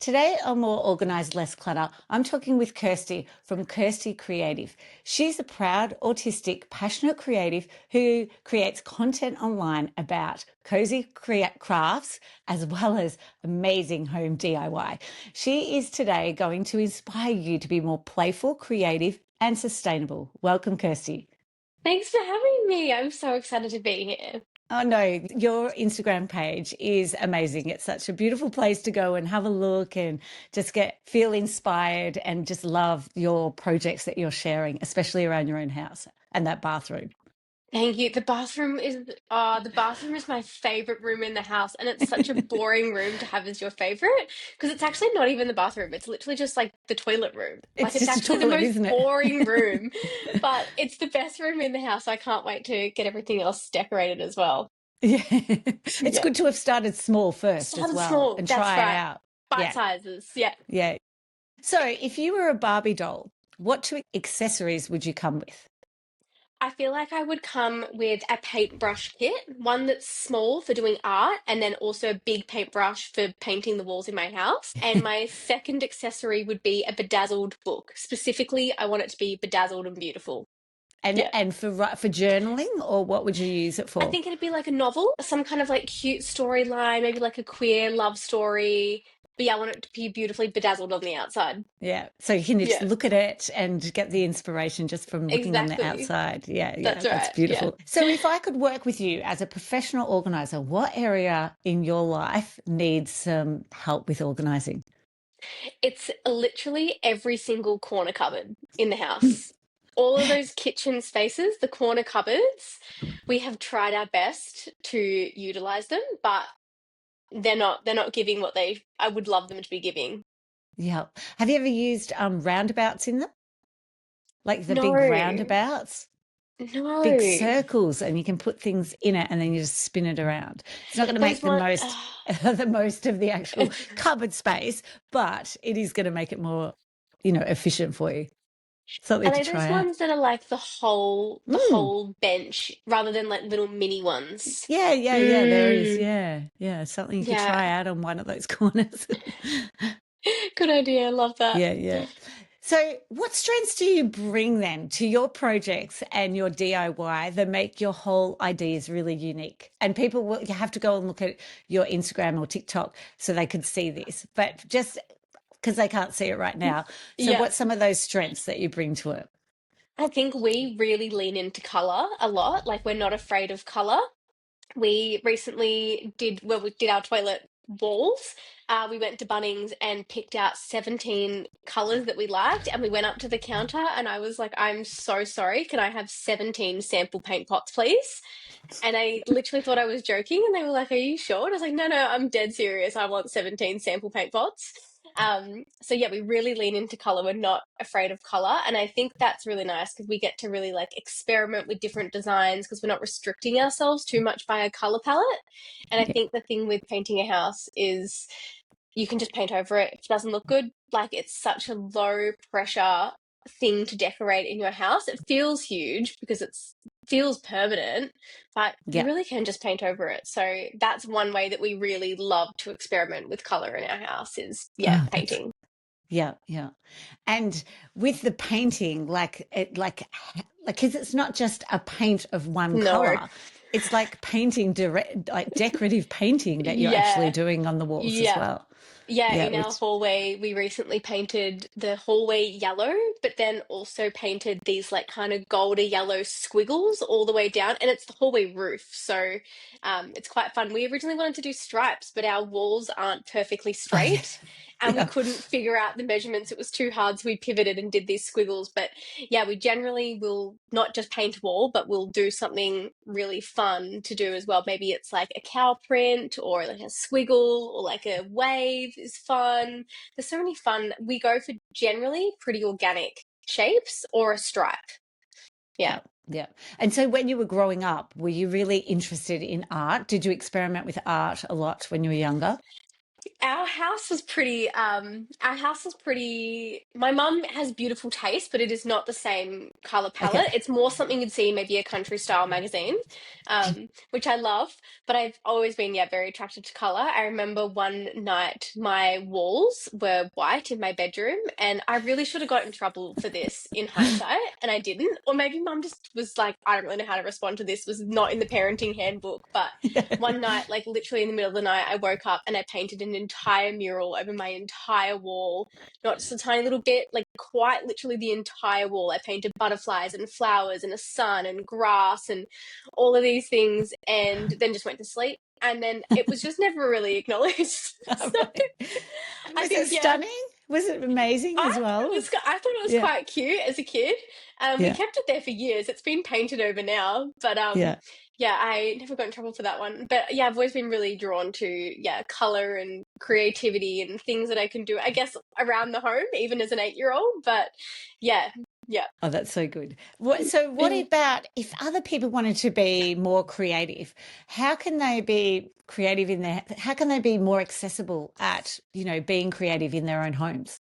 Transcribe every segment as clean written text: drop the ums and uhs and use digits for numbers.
Today on More Organised, Less Clutter, I'm talking with Kirsty from Kirstie Creative. She's a proud, autistic, passionate creative who creates content online about cozy crafts as well as amazing home DIY. She is today going to inspire you to be more playful, creative, and sustainable. Welcome, Kirsty. Thanks for having me. I'm so excited to be here. Oh no, your Instagram page is amazing. It's such a beautiful place to go and have a look and just feel inspired and just love your projects that you're sharing, especially around your own house and that bathroom. Thank you. The bathroom is my favorite room in the house, and it's such a boring room to have as your favorite because it's actually not even the bathroom. It's literally just like the toilet room. Like It's it's just a actually the toilet, most isn't boring it? room, but it's the best room in the house. I can't wait to get everything else decorated as well. Yeah. It's Yeah. good to have started small first as Started well small. and That's try it right. out. Bite Yeah. sizes. Yeah. Yeah. So if you were a Barbie doll, what two accessories would you come with? I feel like I would come with a paintbrush kit, one that's small for doing art, and then also a big paintbrush for painting the walls in my house. And my second accessory would be a bedazzled book. Specifically, I want it to be bedazzled and beautiful. And Yeah. and for journaling, or what would you use it I for? think it'd be like a novel, some kind of like cute storyline, maybe like a queer love story. But yeah, I want it to be beautifully bedazzled on the outside. Yeah. So you can just Yeah, look at it and get the inspiration just from looking on the exactly. outside. Yeah, yeah, That's that's right. Yeah. beautiful. So if I could work with you as a professional organizer, what area in your life needs some help with organizing? It's literally every single corner cupboard in the house. All of those kitchen spaces, the corner cupboards, we have tried our best to utilize them, but they're not giving what they I would love them to be giving. Yeah. Have you ever used roundabouts in them? Like the big No. roundabouts? Big No. circles, and you can put things in it and then you just spin it around. It's not going to Those make the one most the most of the actual cupboard space, but it is going to make it more, efficient for you. Something are to they those try out. ones that are like the Mm. whole bench rather than like little mini ones? Yeah, yeah, yeah, there is. Mm, Yeah, yeah, something you could yeah. try out on one of those corners. Good idea. I love that. Yeah, yeah. So, what strengths do you bring then to your projects and your DIY that make your whole ideas really unique? And people will you have to go and look at your Instagram or TikTok so they could see this, but just because they can't see it right now. So, Yeah. what's some of those strengths that you bring to it? I think we really lean into color a lot. Like we're not afraid of color. We recently we did our toilet walls. We went to Bunnings and picked out 17 colors that we liked, and we went up to the counter and I was like, I'm so sorry. Can I have 17 sample paint pots, please? And I literally thought I was joking, and they were like, "Are you sure?" And I was like, "No, no, I'm dead serious. I want 17 sample paint pots." So yeah, we really lean into color. We're not afraid of color, and I think that's really nice because we get to really like experiment with different designs because we're not restricting ourselves too much by a color palette. And I Yeah, think the thing with painting a house is you can just paint over it if it doesn't look good. Like it's such a low pressure thing to decorate in your house. It feels huge because it's feels permanent, but you yeah. really can just paint over it. So that's one way that we really love to experiment with color in our house is yeah, Oh, that's painting. yeah, yeah. And with the painting, because it's not just a paint of one No. color. It's like painting direct, like decorative painting that you're actually Yeah. doing on the walls as Yeah. well. Yeah, Yeah, in our which hallway, we recently painted the hallway yellow, but then also painted these like kind of golden yellow squiggles all the way down, and it's the hallway roof. So it's quite fun. We originally wanted to do stripes, but our walls aren't perfectly oh yeah, straight, and we yeah. couldn't figure out the measurements. It was too hard, so we pivoted and did these squiggles. But yeah, we generally will not just paint a wall, but we'll do something really fun to do as well. Maybe it's like a cow print or like a squiggle or like a wave is fun. There's so many fun. We go for generally pretty organic shapes or a stripe. Yeah. Yeah, yeah. And so when you were growing up, were you really interested in art? Did you experiment with art a lot when you were younger? My mum has beautiful taste, but it is not the same color Okay. palette. It's more something you'd see in maybe a country style magazine, which I love, but I've always been, yeah, very attracted to color. I remember one night my walls were white in my bedroom, and I really should have got in trouble for this in hindsight, and I didn't. Or maybe mum just was like, I don't really know how to respond to this, was not in the parenting handbook, but one night, like literally in the middle of the night, I woke up and I painted an entire mural over my entire wall. Not just a tiny little bit, like quite literally the entire wall. I painted butterflies and flowers and a sun and grass and all of these things, and then just went to sleep. And then it was just never really acknowledged. Oh, So really? I Was it think, yeah, stunning? Was it amazing as well? I thought it was Yeah. quite cute as a kid. We Yeah. kept it there for years. It's been painted over now, but Yeah. yeah, I never got in trouble for that one. But yeah, I've always been really drawn to color and creativity and things that I can do. I guess around the home, even as an 8-year-old. But yeah, yeah. Oh, that's so good. So what about if other people wanted to be more creative? How can they be creative in their, how can they be more accessible at, being creative in their own homes?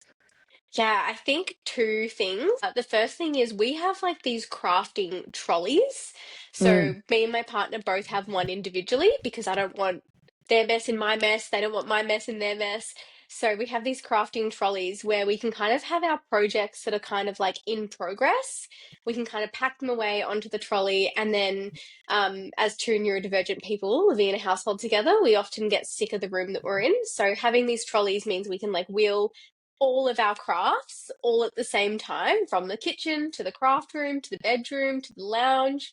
Yeah, I think two things. The first thing is we have like these crafting trolleys. Mm, So me and my partner both have one individually because I don't want their mess in my mess. They don't want my mess in their mess. So we have these crafting trolleys where we can kind of have our projects that are kind of like in progress. We can kind of pack them away onto the trolley, and then as two neurodivergent people living in a household together, we often get sick of the room that we're in. So having these trolleys means we can like wheel all of our crafts all at the same time, from the kitchen to the craft room to the bedroom to the lounge.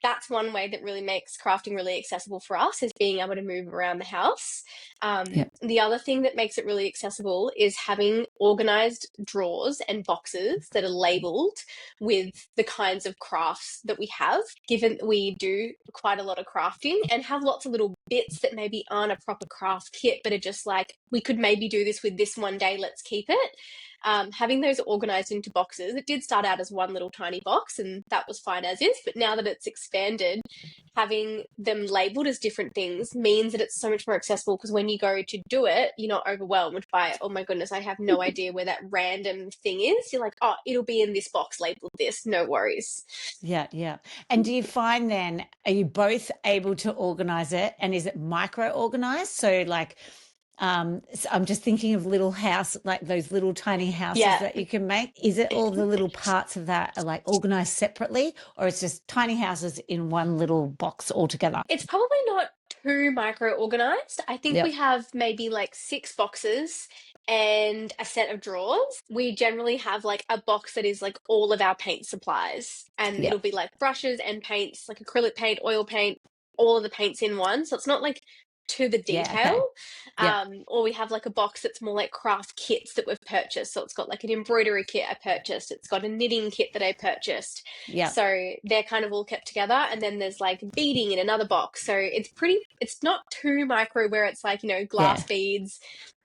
That's one way that really makes crafting really accessible for us, is being able to move around the house. yeah, The other thing that makes it really accessible is having organized drawers and boxes that are labeled with the kinds of crafts that we have, given that we do quite a lot of crafting and have lots of little bits that maybe aren't a proper craft kit, but are just like, we could maybe do this with this one day, let's keep it. Having those organized into boxes, it did start out as one little tiny box, and that was fine as is. But now that it's expanded, having them labeled as different things means that it's so much more accessible, because when you go to do it, you're not overwhelmed by, oh my goodness, I have no idea where that random thing is. You're like, oh, it'll be in this box labeled this, no worries. yeah, yeah. And do you find then, are you both able to organize it? And is it micro organized? So like, I'm just thinking of little house, like those little tiny houses Yeah. that you can make. Is it all the little parts of that are like organized separately, or it's just tiny houses in one little box altogether? It's probably not too micro organized. I think we Yep, have maybe like 6 boxes and a set of drawers. We generally have like a box that is like all of our paint supplies, and it'll yep, be like brushes and paints, like acrylic paint, oil paint, all of the paints in one. So it's not like to the yeah, detail. okay, yep, Or we have like a box that's more like craft kits that we've purchased. So it's got like an embroidery kit I purchased, it's got a knitting kit that I purchased. yep, So they're kind of all kept together. And then there's like beading in another box. So it's not too micro where it's like, glass yeah, beads,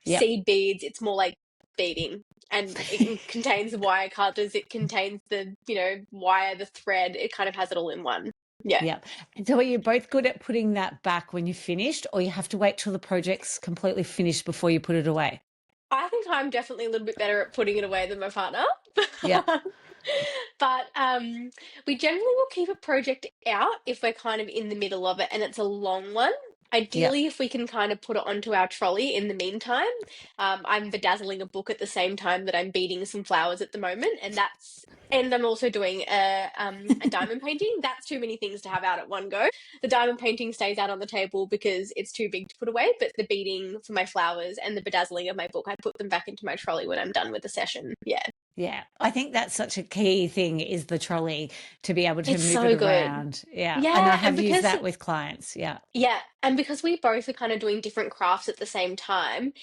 yep. seed beads. It's more like beading. And it contains wire cutters, it contains the, wire, the thread. It kind of has it all in one. Yeah. Yeah. And so are you both good at putting that back when you're finished, or you have to wait till the project's completely finished before you put it away? I think I'm definitely a little bit better at putting it away than my partner. Yeah. But we generally will keep a project out if we're kind of in the middle of it and it's a long one. Yeah. Ideally, if we can kind of put it onto our trolley in the meantime. I'm bedazzling a book at the same time that I'm beading some flowers at the moment, and I'm also doing a diamond painting. That's too many things to have out at one go. The diamond painting stays out on the table because it's too big to put away, but the beading for my flowers and the bedazzling of my book, I put them back into my trolley when I'm done with the session. Yeah. Yeah. I think that's such a key thing is the trolley to be able to It's move it so good. around. Yeah. And I Yeah, and have used because that with clients. Yeah. we both are kind of doing different crafts at the same time,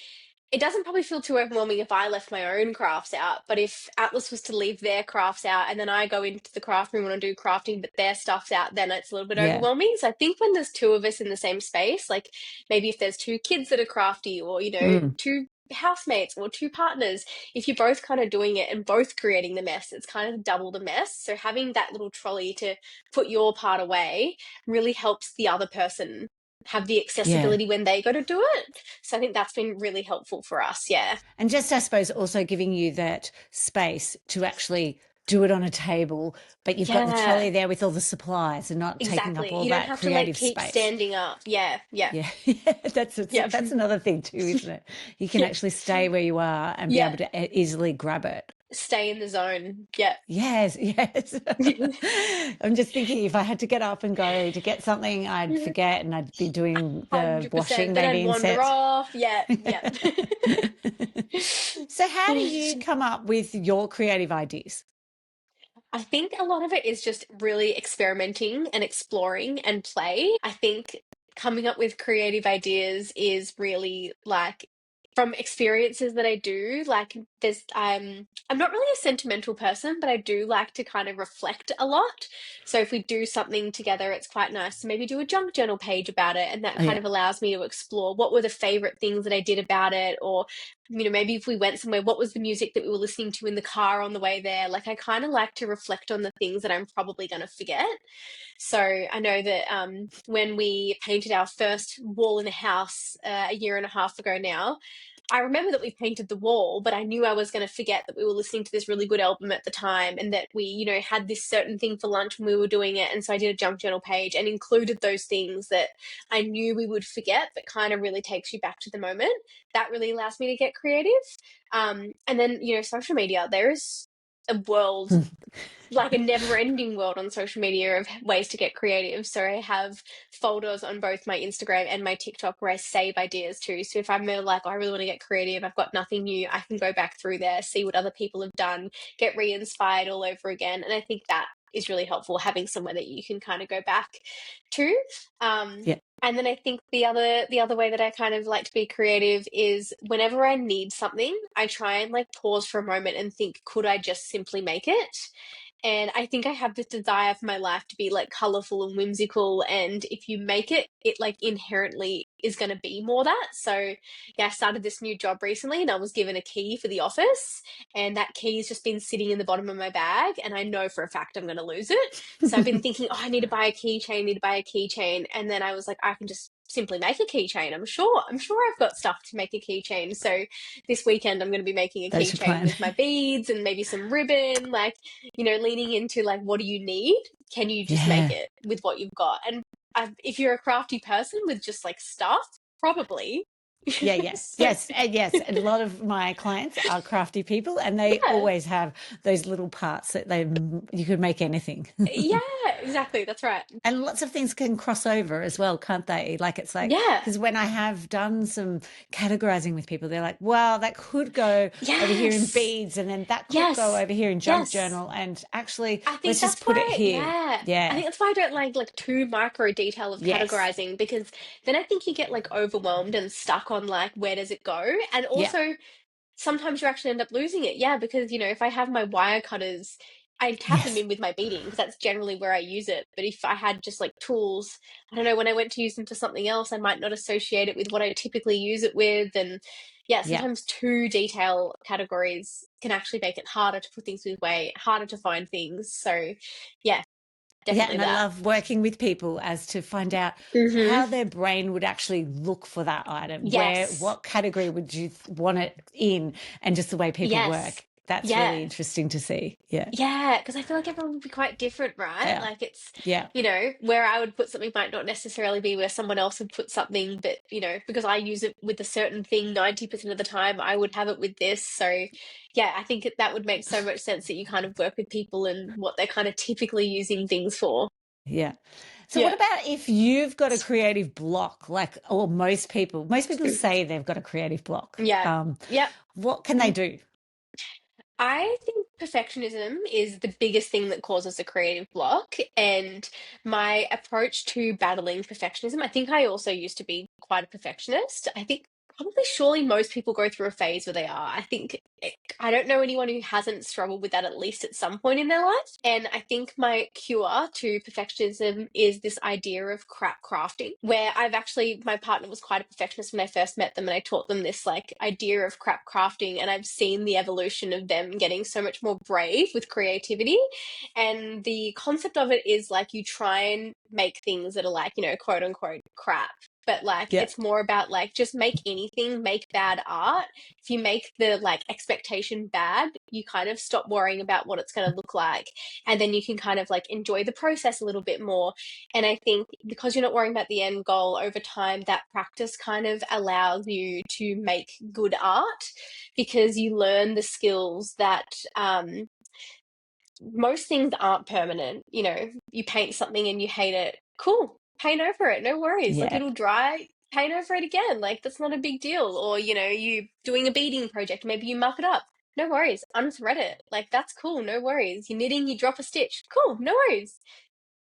it doesn't probably feel too overwhelming if I left my own crafts out. But if Atlas was to leave their crafts out and then I go into the craft room and do crafting, but their stuff's out, then it's a little bit Yeah. overwhelming. So I think when there's two of us in the same space, like maybe if there's two kids that are crafty, or, Mm. two housemates or two partners, if you're both kind of doing it and both creating the mess, it's kind of double the mess. So having that little trolley to put your part away really helps the other person have the Yeah. accessibility when they go to do it. So I think that's been really helpful for us. Yeah. And just, I suppose, also giving you that space to actually do it on a table, but you've got the trolley Yeah, there with all the supplies and not taking up exactly. all You don't that have to like creative keep space. standing up. Yeah. Yeah. Yeah, yeah, Yeah. that's another thing too, isn't it? You can Yeah. actually stay where you are and be Yeah. able to easily grab it. Stay in the zone. Yeah. Yes, yes. I'm just thinking if I had to get up and go to get something, I'd forget and I'd be doing the 100%. washing Then I'd maybe wander instead. off. Yeah. Yeah. So, how do you come up with your creative ideas? I think a lot of it is just really experimenting and exploring and play. I think coming up with creative ideas is really like from experiences that I do. Like there's I'm not really a sentimental person, but I do like to kind of reflect a lot. So if we do something together, it's quite nice to maybe do a junk journal page about it, and that Oh, kind yeah. of allows me to explore what were the favorite things that I did about it, or maybe if we went somewhere, what was the music that we were listening to in the car on the way there? Like, I kind of like to reflect on the things that I'm probably going to forget. So I know that when we painted our first wall in the house a year and a half ago now, I remember that we painted the wall, but I knew I was going to forget that we were listening to this really good album at the time, and that we, had this certain thing for lunch when we were doing it. And so I did a junk journal page and included those things that I knew we would forget, but kind of really takes you back to the moment. That really allows me to get creative. And then, social media, there is a world, like a never ending world on social media of ways to get creative. So I have folders on both my Instagram and my TikTok where I save ideas too. So if I'm like, oh, I really want to get creative, I've got nothing new, I can go back through there, see what other people have done, get re-inspired all over again. And I think that is really helpful, having somewhere that you can kind of go back to. Yeah. And then I think the other way that I kind of like to be creative is whenever I need something, I try and like pause for a moment and think, could I just simply make it? And I think I have this desire for my life to be like colorful and whimsical. And if you make it, it like inherently is going to be more that. So, yeah, I started this new job recently and I was given a key for the office. And that key's just been sitting in the bottom of my bag. And I know for a fact I'm going to lose it. So I've been thinking, oh, I need to buy a keychain, need to buy a keychain. And then I was like, I can just simply make a keychain. I'm sure I've got stuff to make a keychain. So this weekend I'm going to be making a That's your keychain plan. with my beads and maybe some ribbon. Like, leaning into like, what do you need? Can you just make Yeah. it with what you've got? And if you're a crafty person with just like stuff, probably. Yeah, yeah, So, yes, and yes. And a lot of my clients are crafty people, and they yeah, always have those little parts that you could make anything. yeah, exactly. That's right. And lots of things can cross over as well, can't they? Like it's like, Yeah. because when I have done some categorizing with people, they're like, wow, that could go over here in Yes. beads, and then that could go Yes. over here in junk Yes. journal. And actually, I think let's just that's put it why, here. yeah. I Yeah. think that's why I don't like too micro detail of Yes. categorizing, because then I think you get like overwhelmed and stuck on like where does it go? And Yeah. also sometimes you actually end up losing it. Yeah, because if I have my wire cutters, I have them Yes. in with my beading because that's generally where I use it. But if I had just like tools, I don't know, when I went to use them for something else, I might not associate it with what I typically use it with. And yeah, Yeah. sometimes too detail categories can actually make it harder to put things away, harder to find things. So yeah, Yeah, definitely and I that. love working with people as to find out Hmm. how their brain would actually look for that item. Yes. What category would you want it in, and just the way people Yes. work. That's Yeah. really interesting to see. Yeah. Yeah, because I feel like everyone would be quite different, right? Yeah. Like it's, Yeah. where I would put something might not necessarily be where someone else would put something, but because I use it with a certain thing 90% of the time, I would have it with this. So yeah, I think that would make so much sense that you kind of work with people and what they're kind of typically using things for. Yeah. So what Yeah. about if you've got a creative block, like, or most people say they've got a creative block. Yeah. Yep. What can they do? I think perfectionism is the biggest thing that causes a creative block. And my approach to battling perfectionism, I think I also used to be quite a perfectionist. I think probably surely most people go through a phase where they are. I don't know anyone who hasn't struggled with that at least at some point in their life. And I think my cure to perfectionism is this idea of crap crafting, where my partner was quite a perfectionist when I first met them, and I taught them this like idea of crap crafting, and I've seen the evolution of them getting so much more brave with creativity. And the concept of it is like you try and make things that are like, quote unquote crap, but like Yeah. it's more about like just make anything, make bad art. If you make the like expectation bad, you kind of stop worrying about what it's going to look like, and then you can kind of like enjoy the process a little bit more. And I think because you're not worrying about the end goal over time, that practice kind of allows you to make good art because you learn the skills that most things aren't permanent. You know, you paint something and you hate it. Cool. Paint over it. No worries. Like Yeah. it'll dry. Paint over it again. Like that's not a big deal. Or, you know, you doing a beading project, maybe you muck it up. No worries. Unthread it. Like that's cool. No worries. You're knitting, you drop a stitch. Cool. No worries.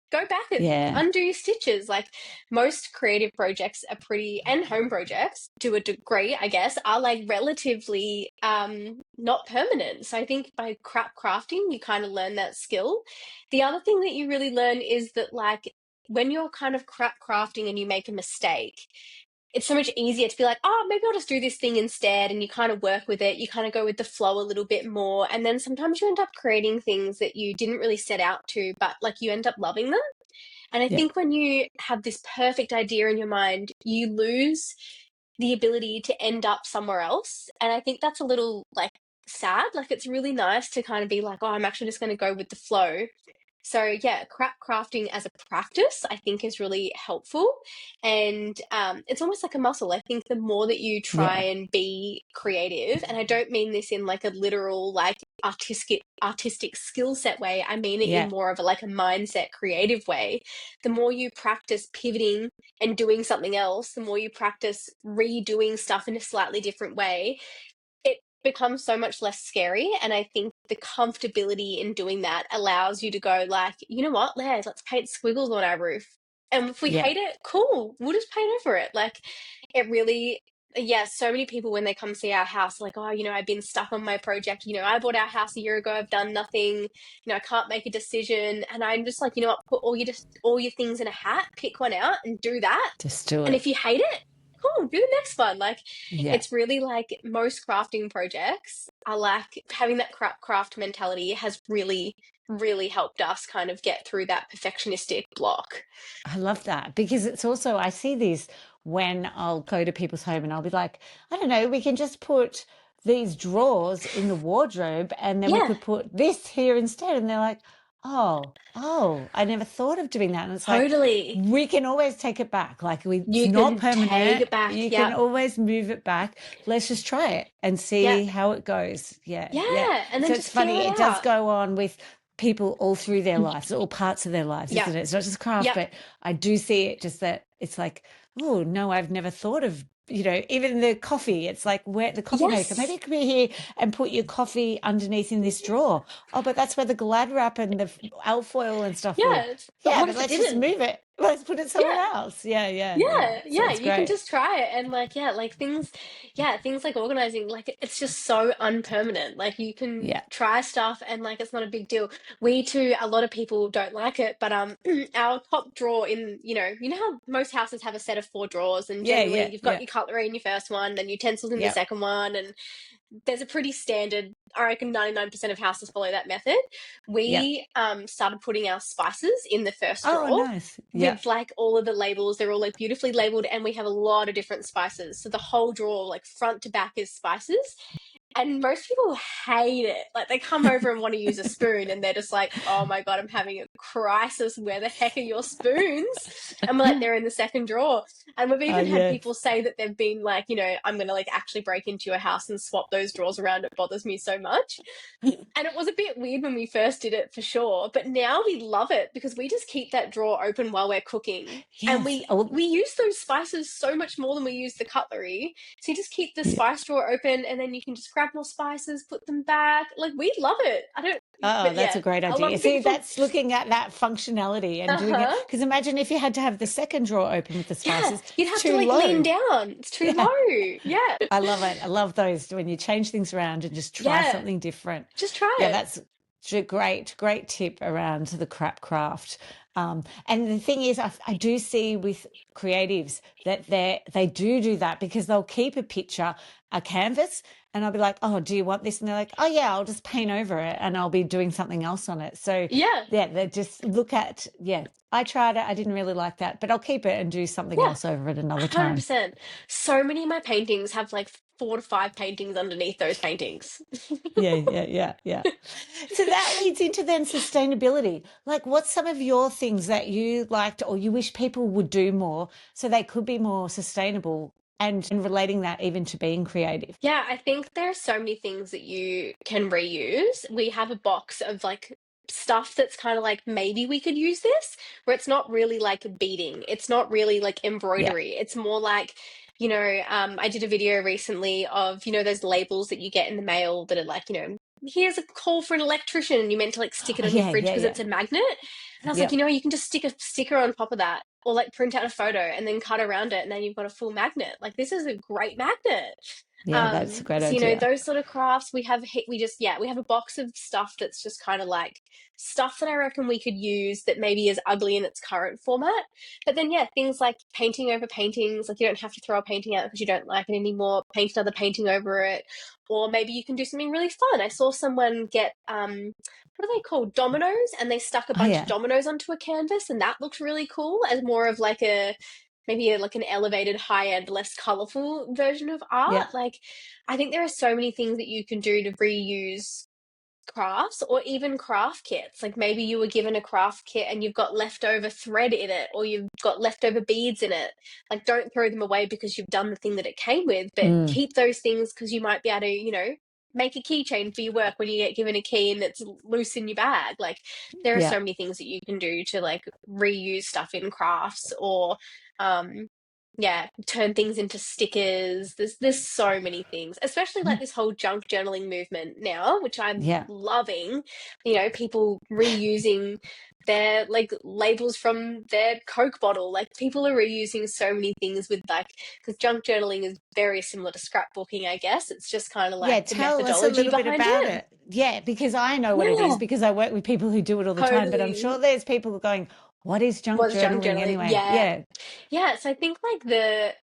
Go back and Yeah. undo your stitches. Like most creative projects are pretty, and home projects to a degree, I guess, are like relatively not permanent. So I think by crafting, you kind of learn that skill. The other thing that you really learn is that like when you're kind of crafting and you make a mistake, it's so much easier to be like, oh, maybe I'll just do this thing instead. And you kind of work with it. You kind of go with the flow a little bit more. And then sometimes you end up creating things that you didn't really set out to, but like you end up loving them. And I Yeah. think when you have this perfect idea in your mind, you lose the ability to end up somewhere else. And I think that's a little like sad. Like it's really nice to kind of be like, oh, I'm actually just going to go with the flow. So yeah, crafting as a practice, I think is really helpful, and it's almost like a muscle. I think the more that you try Yeah. and be creative, and I don't mean this in like a literal like artistic skill set way. I mean it in Yeah. more of a like a mindset, creative way. The more you practice pivoting and doing something else, the more you practice redoing stuff in a slightly different way, it becomes so much less scary. And I think the comfortability in doing that allows you to go like, you know what, let's paint squiggles on our roof. And if we Yeah. hate it, cool, we'll just paint over it. Like it really, yeah, so many people when they come see our house, like, oh, you know, I've been stuck on my project. You know, I bought our house a year ago. I've done nothing. You know, I can't make a decision. And I'm just like, you know what, put all your things in a hat, pick one out and do that. Just do And it. if you hate it, cool, do the next one. Like Yeah. it's really like most crafting projects are like having that craft mentality has really, really helped us kind of get through that perfectionistic block. I love that because it's also, I see these when I'll go to people's home and I'll be like, I don't know, we can just put these drawers in the wardrobe and then we Yeah, could put this here instead. And they're like, oh, I never thought of doing that. And it's like, totally. we can always take it back. It's You not can take permanent. it back. You can Yep. always move it back. Let's just try it and see Yep. how it goes. Yeah. Yeah. Yeah. And then So it's just feel funny. it It does out. go on with people all through their lives, all parts of their lives, Yep. isn't it? It's not just craft, Yep. but I do see it just that it's like, oh no, I've never thought of, even the coffee. It's like where the coffee maker, maybe Yes. it could be here and put your coffee underneath in this drawer. Oh, but that's where the Glad wrap and the alfoil and stuff would. Yeah. But Yeah, what but if it let's just didn't? move it. Let's put it somewhere Yeah. else. Yeah, yeah, yeah. Yeah, So yeah, it's you can great. just try it and like yeah, like things yeah, things like organizing, like it's just so unpermanent. Like you can Yeah, try stuff and like it's not a big deal. We too, a lot of people don't like it, but our top drawer in, you know how most houses have a set of four drawers and yeah, generally yeah, you've got yeah, your cutlery in your first one, then your utensils in the yeah, second one, and there's a pretty standard, I reckon 99% of houses follow that method. yeah. We started putting our spices in the first Oh, drawer nice. Yeah, with like all of the labels. They're all like beautifully labeled and we have a lot of different spices. So the whole drawer, like front to back, is spices. And most people hate it. Like they come over and want to use a spoon and they're just like, oh my God, I'm having a crisis. Where the heck are your spoons? And we're like, they're in the second drawer. And we've oh, even had yes. people say that they've been like, I'm going to like actually break into your house and swap those drawers around. It bothers me so much. And it was a bit weird when we first did it for sure, but now we love it because we just keep that drawer open while we're cooking. And Yes. we Oh, we use those spices so much more than we use the cutlery. So you just keep the yeah. spice drawer open and then you can just grab more spices, put them back. Like we love it. I don't Oh, but that's yeah, a great a lot idea. of See, people that's looking at that functionality and doing it. uh-huh. Because imagine if you had to have the second drawer open with the Yeah, spices, you'd it's have to too like lean low. down. It's too Yeah, low. Yeah. I love it. I love those when you change things around and just try Yeah. something different. Just try Yeah, it. that's a great tip around the crap craft. And the thing is, I do see with creatives that they do that because they'll keep a picture a canvas, and I'll be like, oh, do you want this? And they're like, oh yeah, I'll just paint over it and I'll be doing something else on it. So Yeah. yeah, they just look at, yeah, I tried it, I didn't really like that, but I'll keep it and do something Yeah. else over it another time. 100%. So many of my paintings have like 4 to 5 paintings underneath those paintings. Yeah. So that leads into then sustainability. Like, what's some of your things that you liked or you wish people would do more so they could be more sustainable, and relating that even to being creative? Yeah, I think there are so many things that you can reuse. We have a box of like stuff that's kind of like maybe we could use this, where it's not really like beading, it's not really like Yeah. embroidery. It's more like, I did a video recently of, those labels that you get in the mail that are like, here's a call for an electrician, and you meant to like stick it Oh, on your yeah, fridge yeah, because yeah. it's a magnet. And I was like, Yep. you can just stick a sticker on top of that, or like print out a photo and then cut around it, and then you've got a full magnet. Like, this is a great magnet. Yeah, that's a great So, idea. those sort of crafts we have, we have a box of stuff that's just kind of like stuff that I reckon we could use that maybe is ugly in its current format. But then, yeah, things like painting over paintings, like you don't have to throw a painting out because you don't like it anymore, paint another painting over it. Or maybe you can do something really fun. I saw someone get, what are they called? Dominoes, and they stuck a Oh, bunch of yeah. dominoes onto a canvas, and that looked really cool as more of like like an elevated, high end, less colorful version of Yeah. art. Like, I think there are so many things that you can do to reuse crafts, or even craft kits. Like, maybe you were given a craft kit and you've got leftover thread in it, or you've got leftover beads in it. Like, don't throw them away because you've done the thing that it came with, but Mm, keep those things because you might be able to, make a keychain for your work when you get given a key and it's loose in your bag. Like, there are yeah. so many things that you can do to like reuse stuff in crafts, or um yeah, turn things into stickers. There's so many things, especially like this whole junk journaling movement now, which I'm Yeah. loving. People reusing their like labels from their Coke bottle. Like, people are reusing so many things with like, because junk journaling is very similar to scrapbooking, I guess. It's just kind of Yeah, like the tell us a methodology little bit behind about it. it. Yeah, because I know what it is Yeah, because I work with people who do it all the time, but I'm totally. sure there's people going, what is junk Was junk journaling journaling. anyway? Yeah. Yeah. Yeah, so I think like the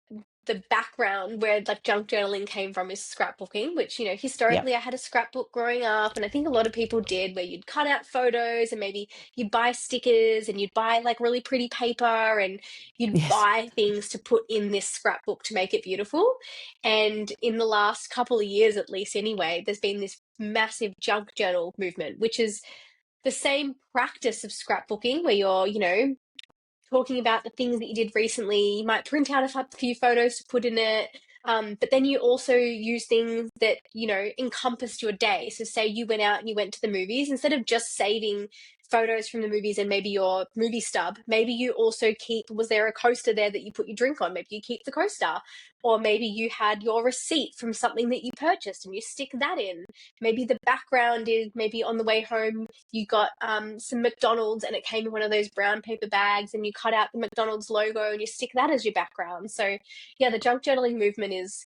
background where like junk journaling came from is scrapbooking, which, Yeah. historically I had a scrapbook growing up, and I think a lot of people did, where you'd cut out photos and maybe you'd buy stickers and you'd buy like really pretty paper and you'd Yes. buy things to put in this scrapbook to make it beautiful. And in the last couple of years, at least anyway, there's been this massive junk journal movement, which is the same practice of scrapbooking, where you're, talking about the things that you did recently. You might print out a few photos to put in it. But then you also use things that, encompassed your day. So say you went out and you went to the movies, instead of just saving photos from the movies and maybe your movie stub, maybe you also keep, was there a coaster there that you put your drink on? Maybe you keep the coaster. Or maybe you had your receipt from something that you purchased and you stick that in. Maybe the background is, maybe on the way home you got some McDonald's and it came in one of those brown paper bags, and you cut out the McDonald's logo and you stick that as your background. So yeah, the junk journaling movement is,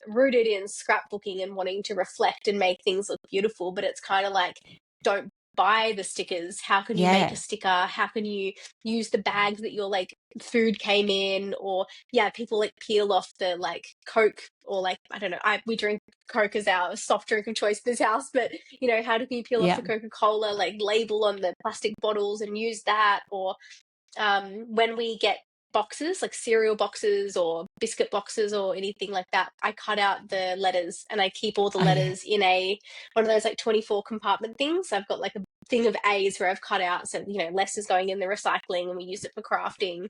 rooted in scrapbooking and wanting to reflect and make things look beautiful, but it's kind of like, don't buy the stickers. How can you make a Yeah. sticker? How can you use the bags that your like food came in? Or yeah, people like peel off the like Coke, or like, I don't know, we drink Coke as our soft drink of choice in this house, but how do you peel off Yeah. the Coca-Cola like label on the plastic bottles and use that? Or when we get boxes, like cereal boxes or biscuit boxes or anything like that, I cut out the letters and I keep all the Oh, yeah. letters in a one of those like 24 compartment things. So I've got like a thing of A's where I've cut out, so less is going in the recycling and we use it for crafting.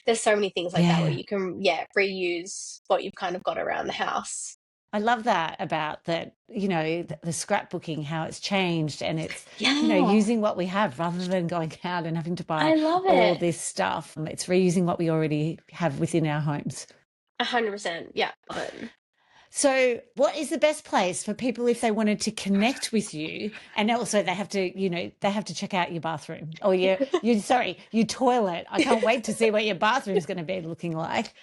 There's so many things like that where Yeah. you can, yeah, reuse what you've kind of got around the house. I love that about that, the scrapbooking, how it's changed, and it's, Yeah, using what we have rather than going out and having to buy I love all it. this stuff. It's reusing what we already have within our homes. 100%. Yeah, love it. So, what is the best place for people if they wanted to connect with you? And also, they have to, they have to check out your bathroom or your toilet. I can't wait to see what your bathroom is going to be looking like.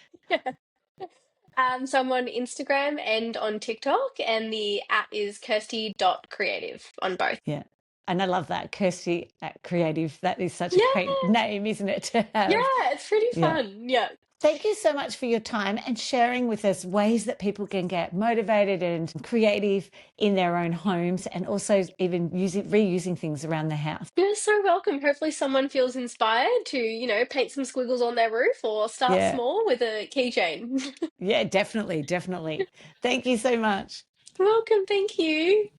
So I'm on Instagram and on TikTok, and the app is Kirsty.creative on both. Yeah. And I love that. Kirsty Creative. That is such a great Yeah, name, isn't it, to have? yeah, it's pretty Yeah. fun. Yeah. Thank you so much for your time and sharing with us ways that people can get motivated and creative in their own homes, and also even reusing things around the house. You're so welcome. Hopefully, someone feels inspired to, paint some squiggles on their roof or start Yeah. small with a keychain. Yeah, definitely, definitely. Thank you so much. Welcome. Thank you.